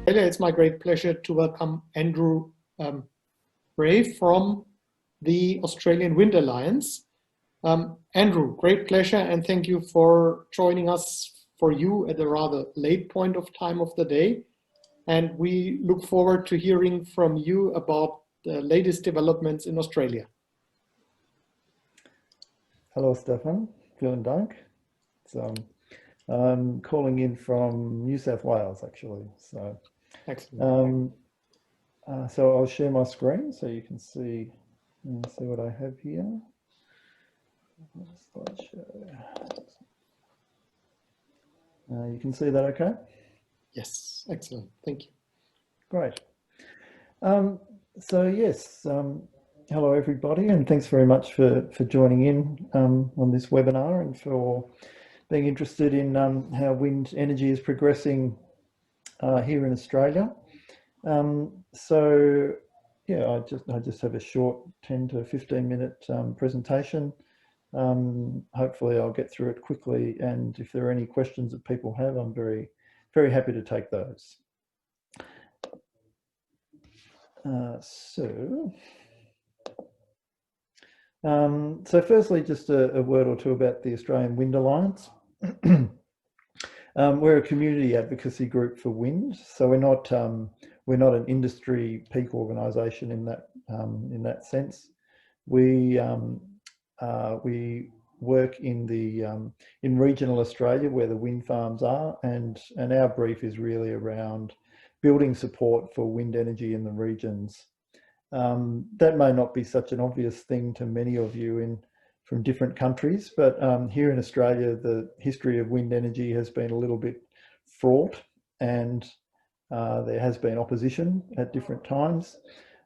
Hello, it's my great pleasure to welcome Andrew Bray from the Australian Wind Alliance. Andrew, great pleasure and thank you for joining us for you at a rather late point of time of the day. And we look forward to hearing from you about the latest developments in Australia. Hello, Stefan. Vielen Dank. So I'm calling in from New South Wales, actually. So, Excellent. so I'll share my screen so you can see what I have here. Slideshow. You can see that, okay? Yes, excellent. Thank you. Great. So yes, hello everybody, and thanks very much for joining in on this webinar and for being interested in how wind energy is progressing here in Australia. So yeah, I just have a short 10 to 15 minute presentation. Hopefully I'll get through it quickly, and if there are any questions that people have, I'm very happy to take those. So firstly, just a word or two about the Australian Wind Alliance. We're a community advocacy group for wind, so we're not an industry peak organisation in that sense. We work in regional Australia where the wind farms are, and our brief is really around building support for wind energy in the regions. That may not be such an obvious thing to many of you from different countries, but here in Australia, the history of wind energy has been a little bit fraught, and there has been opposition at different times.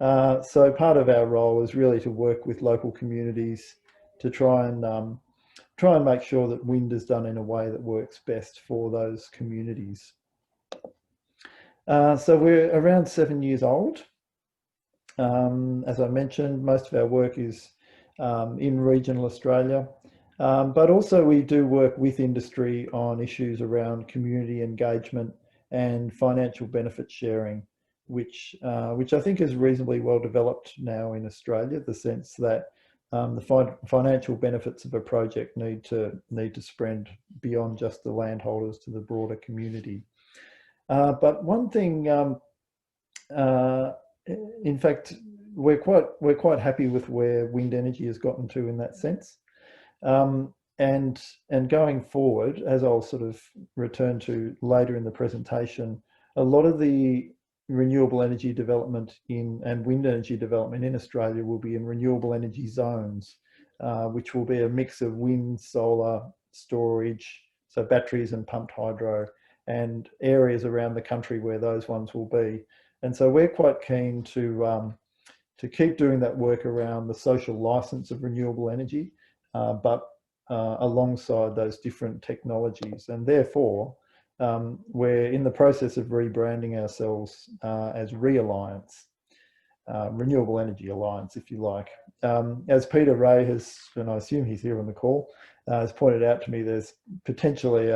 So part of our role is really to work with local communities to try and make sure that wind is done in a way that works best for those communities. So we're around 7 years old. As I mentioned, most of our work is in regional Australia, but also we do work with industry on issues around community engagement and financial benefit sharing, which I think is reasonably well developed now in Australia. The sense that the financial benefits of a project need to spread beyond just the landholders to the broader community. But one thing, in fact, we're quite happy with where wind energy has gotten to in that sense, and going forward, as I'll sort of return to later in the presentation, a lot of the renewable energy development and wind energy development in Australia will be in renewable energy zones, which will be a mix of wind, solar, storage, so batteries and pumped hydro, and areas around the country where those ones will be. And so we're quite keen to keep doing that work around the social license of renewable energy, but alongside those different technologies. And therefore, we're in the process of rebranding ourselves as Alliance, Renewable Energy Alliance, if you like. As Peter Ray has, and I assume he's here on the call, has pointed out to me, there's potentially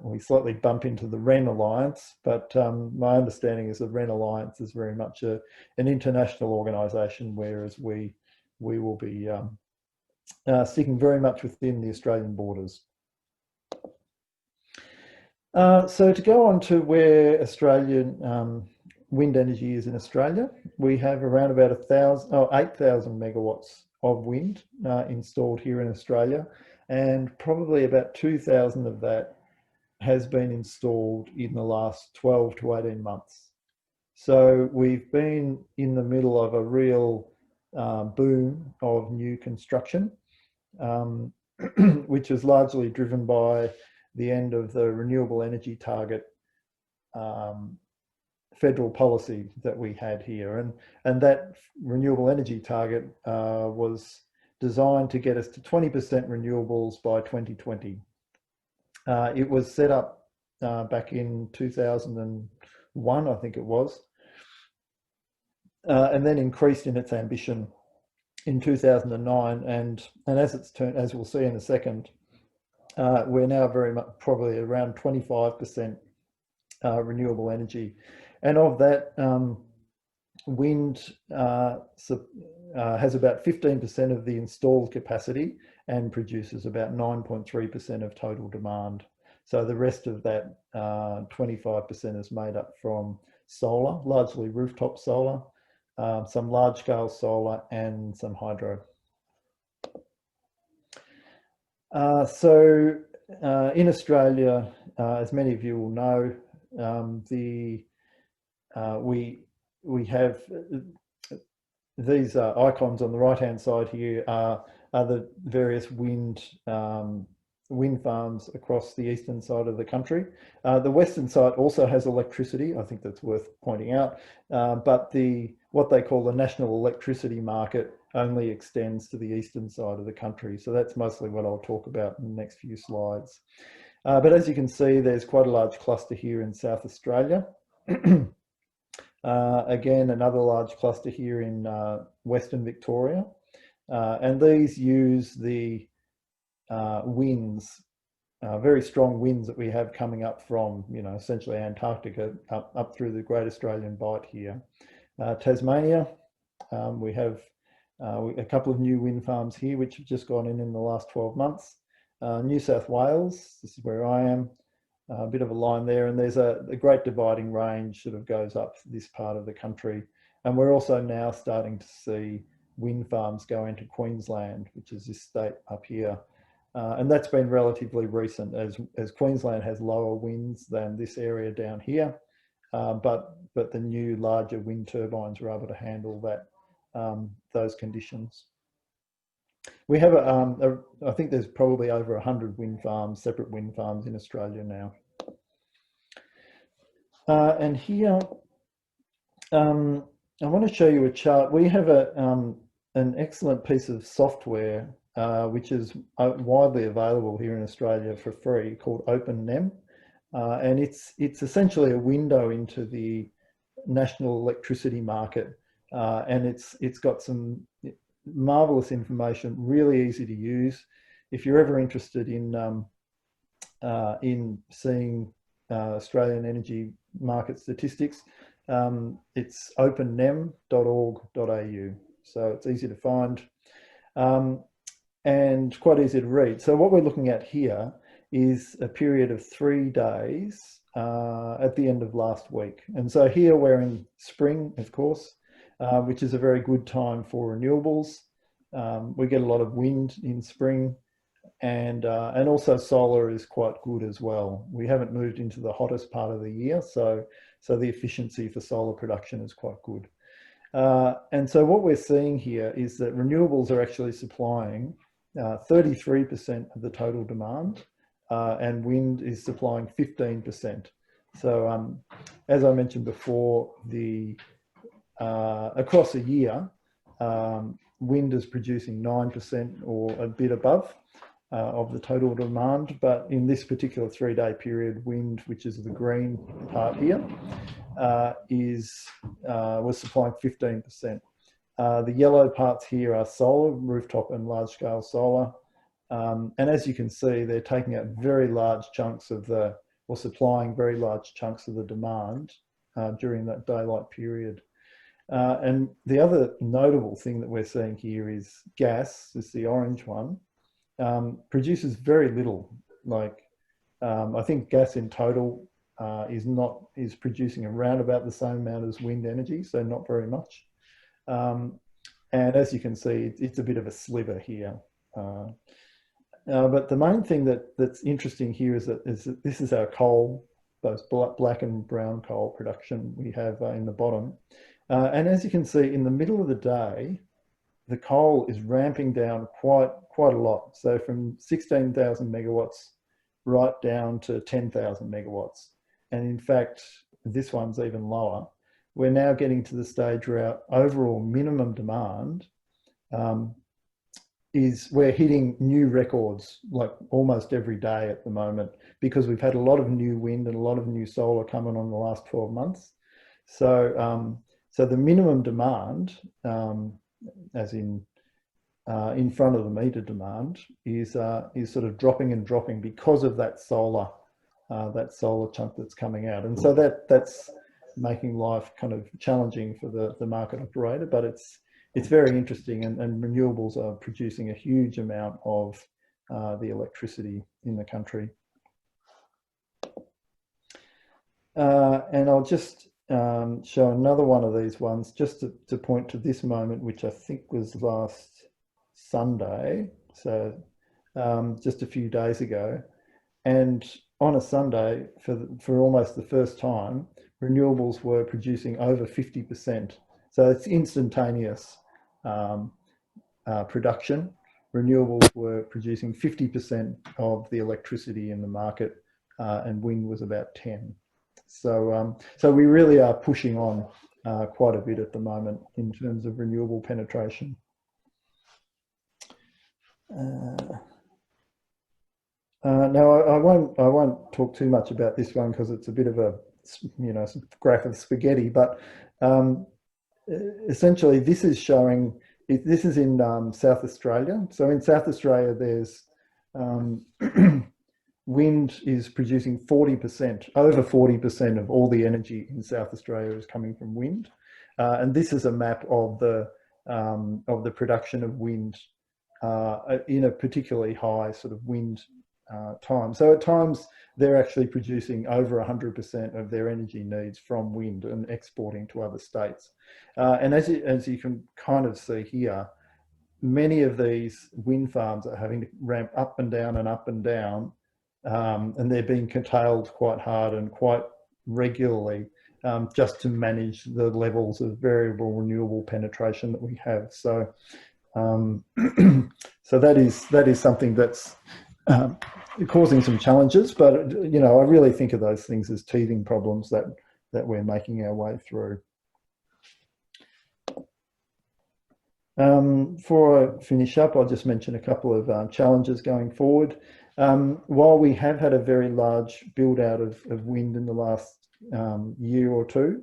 we slightly bump into the REN Alliance, but my understanding is the REN Alliance is very much an international organisation, whereas we will be sticking very much within the Australian borders. So to go on to where Australian wind energy is in Australia, we have around about 8,000 megawatts of wind installed here in Australia, and probably about 2,000 of that has been installed in the last 12 to 18 months. So we've been in the middle of a real boom of new construction, which is largely driven by the end of the renewable energy target federal policy that we had here. And that renewable energy target was designed to get us to 20% renewables by 2020. It was set up back in 2001, I think it was, and then increased in its ambition in 2009. And as we'll see in a second, we're now very much probably around 25% renewable energy. And of that, wind has about 15% of the installed capacity and produces about 9.3% of total demand. So the rest of that 25% is made up from solar, largely rooftop solar, some large-scale solar and some hydro. In Australia, as many of you will know, we have these icons on the right-hand side here are the various wind farms across the eastern side of the country. The western side also has electricity. I think that's worth pointing out. But what they call the national electricity market only extends to the eastern side of the country. So that's mostly what I'll talk about in the next few slides. But as you can see, there's quite a large cluster here in South Australia. Again, another large cluster here in Western Victoria. And these use the winds, very strong winds that we have coming up from, essentially Antarctica up through the Great Australian Bight here. Tasmania, we have a couple of new wind farms here which have just gone in the last 12 months. New South Wales, this is where I am, a bit of a line there, and there's a great dividing range sort of goes up this part of the country. And we're also now starting to see wind farms go into Queensland, which is this state up here. And that's been relatively recent as Queensland has lower winds than this area down here. But the new larger wind turbines are able to handle those conditions. We have, I think there's probably over 100 wind farms, separate wind farms in Australia now. And here, I want to show you a chart. We have an excellent piece of software which is widely available here in Australia for free, called OpenNEM. And it's essentially a window into the national electricity market. And it's got some marvelous information, really easy to use. If you're ever interested in seeing Australian energy market statistics, it's opennem.org.au. So it's easy to find and quite easy to read. So what we're looking at here is a period of 3 days at the end of last week. And so here we're in spring, of course, which is a very good time for renewables. We get a lot of wind in spring, and also solar is quite good as well. We haven't moved into the hottest part of the year, so the efficiency for solar production is quite good. And so what we're seeing here is that renewables are actually supplying 33% of the total demand, and wind is supplying 15%. So as I mentioned before, across a year, wind is producing 9% or a bit above of the total demand, but in this particular 3-day period, wind, which is the green part here, was supplying 15%. The yellow parts here are solar, rooftop and large-scale solar, and as you can see, they're taking out very large chunks of or supplying very large chunks of the demand during that daylight period. And the other notable thing that we're seeing here is gas, is the orange one, produces very little. I think gas in total is producing around about the same amount as wind energy, so not very much. And as you can see, it's a bit of a sliver here. But the main thing that's interesting here is that this is our coal, both black and brown coal production we have in the bottom. And as you can see, in the middle of the day, the coal is ramping down quite a lot. So from 16,000 megawatts right down to 10,000 megawatts. And in fact, this one's even lower. We're now getting to the stage where our overall minimum demand we're hitting new records like almost every day at the moment, because we've had a lot of new wind and a lot of new solar coming on the last 12 months. So the minimum demand, as in front of the meter demand, is sort of dropping and dropping because of that solar that solar chunk that's coming out. And so that's making life kind of challenging for the market operator, but it's very interesting, and renewables are producing a huge amount of the electricity in the country. And I'll just show another one of these ones just to point to this moment, which I think was last Sunday, so just a few days ago. And on a Sunday, for almost the first time, renewables were producing over 50%. So it's instantaneous production. Renewables were producing 50% of the electricity in the market, and wind was about 10. So we really are pushing on quite a bit at the moment in terms of renewable penetration. Now I won't talk too much about this one because it's a bit of a graph of spaghetti, but essentially this is showing. This is in South Australia. So in South Australia, there's wind is producing 40%, over 40% of all the energy in South Australia is coming from wind, and this is a map of the production of wind in a particularly high sort of wind time. So at times they're actually producing over 100% of their energy needs from wind and exporting to other states. And as you can kind of see here, many of these wind farms are having to ramp up and down and up and down, and they're being curtailed quite hard and quite regularly just to manage the levels of variable renewable penetration that we have. So so that is something that's causing some challenges, but I really think of those things as teething problems that we're making our way through. Before I finish up, I'll just mention a couple of challenges going forward. While we have had a very large build out of wind in the last year or two,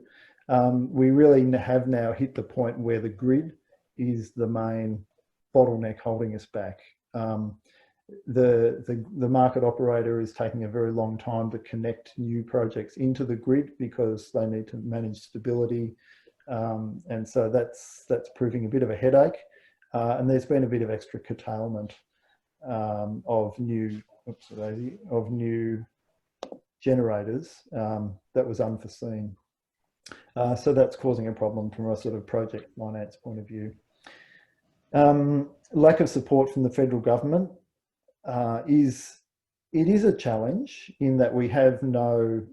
we really have now hit the point where the grid is the main bottleneck holding us back. The market operator is taking a very long time to connect new projects into the grid because they need to manage stability, and so that's proving a bit of a headache. And there's been a bit of extra curtailment of new generators that was unforeseen. So that's causing a problem from a sort of project finance point of view. Lack of support from the federal government is a challenge in that we have our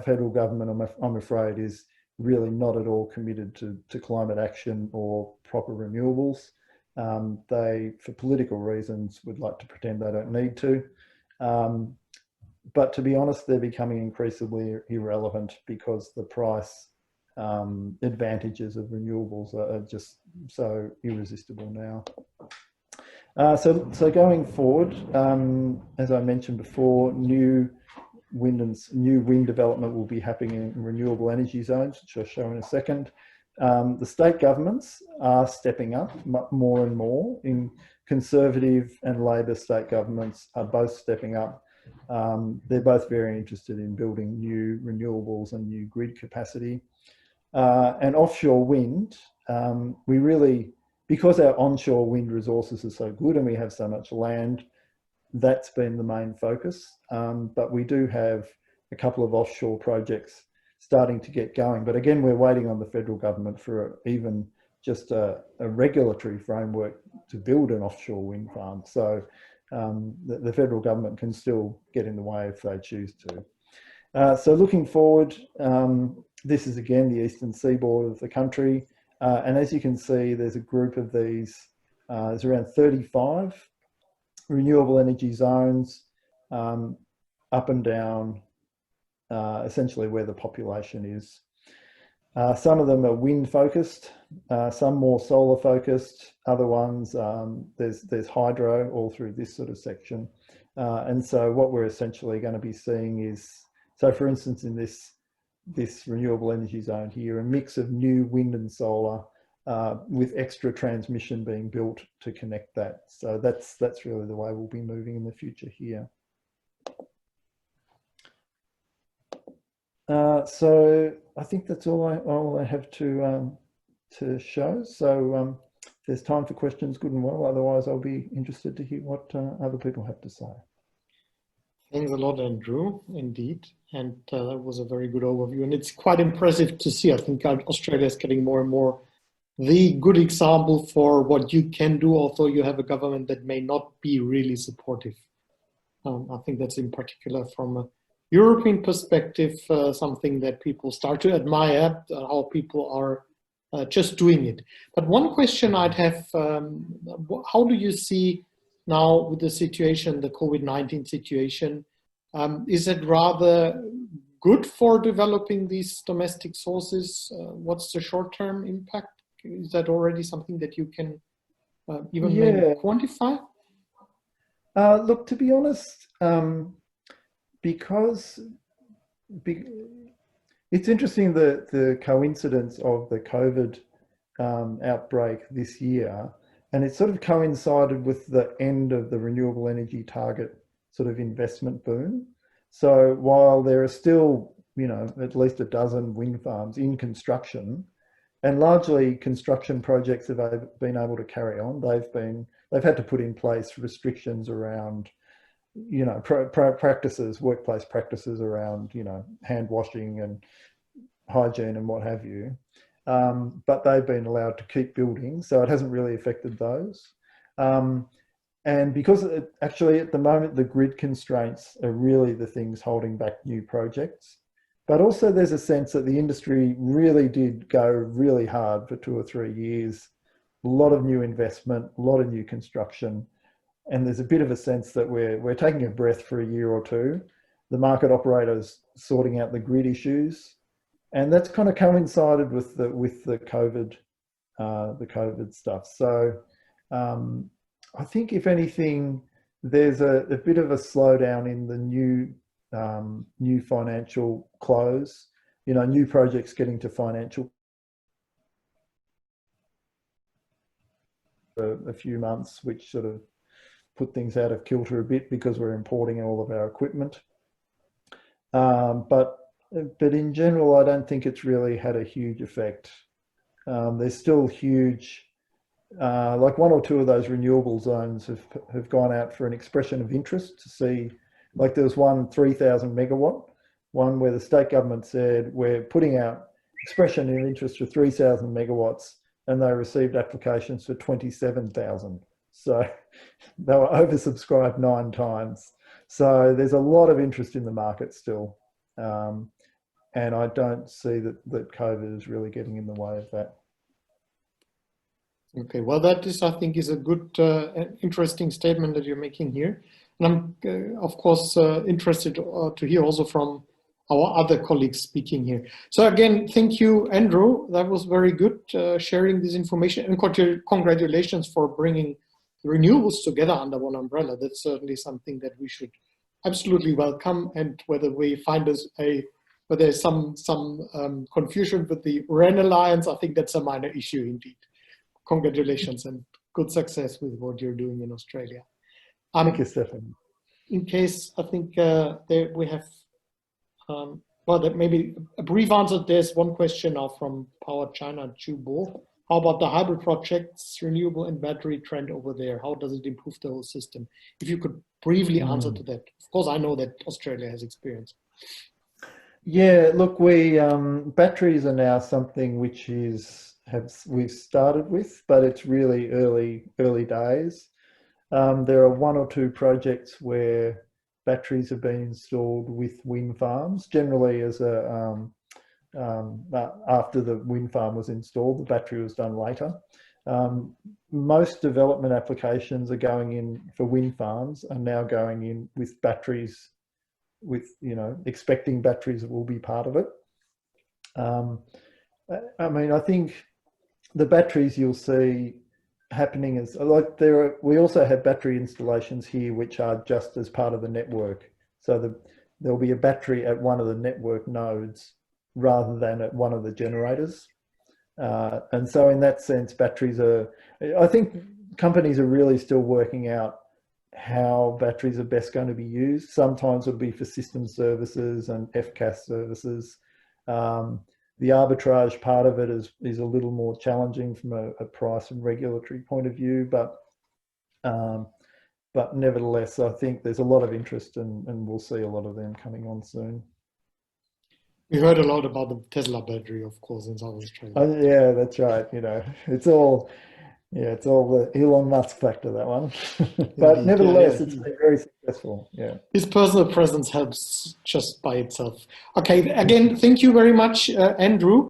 federal government, I'm afraid, is really not at all committed to climate action or proper renewables. They, for political reasons, would like to pretend they don't need to. But to be honest, they're becoming increasingly irrelevant because the price advantages of renewables are just so irresistible now. So going forward, as I mentioned before, new wind development will be happening in renewable energy zones, which I'll show in a second. The state governments are stepping up more and more. In Conservative and Labor state governments are both stepping up. They're both very interested in building new renewables and new grid capacity. And offshore wind, we really, because our onshore wind resources are so good and we have so much land, that's been the main focus. But we do have a couple of offshore projects starting to get going. But again, we're waiting on the federal government for even just a regulatory framework to build an offshore wind farm. So the federal government can still get in the way if they choose to. So looking forward, this is again the eastern seaboard of the country. And as you can see, there's a group of these, there's around 35 renewable energy zones up and down, essentially where the population is. Some of them are wind focused, some more solar focused, other ones, there's hydro all through this sort of section. And so what we're essentially going to be seeing is, so for instance, in this renewable energy zone here, a mix of new wind and solar with extra transmission being built to connect that. So that's really the way we'll be moving in the future here. So I think that's all I have to show. So if there's time for questions, good and well. Otherwise, I'll be interested to hear what other people have to say. Thanks a lot, Andrew, indeed. And that was a very good overview. And it's quite impressive to see. I think Australia is getting more and more the good example for what you can do, although you have a government that may not be really supportive. I think that's in particular from a European perspective, something that people start to admire, how people are just doing it. But one question I'd have, how do you see now with the situation, the COVID-19 situation, is it rather good for developing these domestic sources? What's the short-term impact? Is that already something that you can even maybe quantify? Look, to be honest, because it's interesting that the coincidence of the COVID outbreak this year, and it sort of coincided with the end of the renewable energy target sort of investment boom. So while there are still, at least a dozen wind farms in construction, and largely construction projects have been able to carry on, they've had to put in place restrictions around, practices, workplace practices around, hand washing and hygiene and what have you. But they've been allowed to keep building, so it hasn't really affected those. And because actually at the moment, the grid constraints are really the things holding back new projects. But also there's a sense that the industry really did go really hard for 2 or 3 years. A lot of new investment, a lot of new construction. And there's a bit of a sense that we're taking a breath for a year or two. The market operators sorting out the grid issues. And that's kind of coincided with the COVID stuff. So I think if anything, there's a bit of a slowdown in the new financial close, new projects getting to financial for a few months, which sort of put things out of kilter a bit because we're importing all of our equipment. But in general, I don't think it's really had a huge effect. There's still huge, like 1 or 2 of those renewable zones have gone out for an expression of interest to see. Like there was one 3,000 megawatt, one where the state government said, we're putting out expression of interest for 3,000 megawatts, and they received applications for 27,000. So they were oversubscribed 9 times. So there's a lot of interest in the market still. And I don't see that COVID is really getting in the way of that. Okay, well, that is, I think, is a good, interesting statement that you're making here. And I'm, of course, interested to hear also from our other colleagues speaking here. So again, thank you, Andrew. That was very good, sharing this information. And congratulations for bringing the renewables together under one umbrella. That's certainly something that we should absolutely welcome. And whether we find whether there's some confusion with the REN Alliance, I think that's a minor issue indeed. Congratulations and good success with what you're doing in Australia. Thank you, Stefan. In case, I think we have, well, that maybe a brief answer. There's one question now from Power China, Chubo. How about the hybrid projects, renewable and battery trend over there? How does it improve the whole system? If you could briefly answer to that. Of course, I know that Australia has experience. Yeah, look, batteries are now something which we've started with, but it's really early days. There are 1 or 2 projects where batteries have been installed with wind farms. Generally, as after the wind farm was installed, the battery was done later. Most development applications are going in for wind farms are now going in with batteries, with expecting batteries will be part of it. I mean, I think the batteries you'll see happening is like we also have battery installations here which are just as part of the network. So there'll be a battery at one of the network nodes rather than at one of the generators. And so in that sense, batteries I think companies are really still working out how batteries are best going to be used. Sometimes it'll be for system services and FCAS services. The arbitrage part of it is a little more challenging from a price and regulatory point of view, but nevertheless, I think there's a lot of interest, and we'll see a lot of them coming on soon. We heard a lot about the Tesla battery, of course, in South Australia. Yeah, that's right. It's all the Elon Musk factor, that one. But Indeed. nevertheless, it's been very successful. Yeah. His personal presence helps just by itself. Okay, again, thank you very much, Andrew.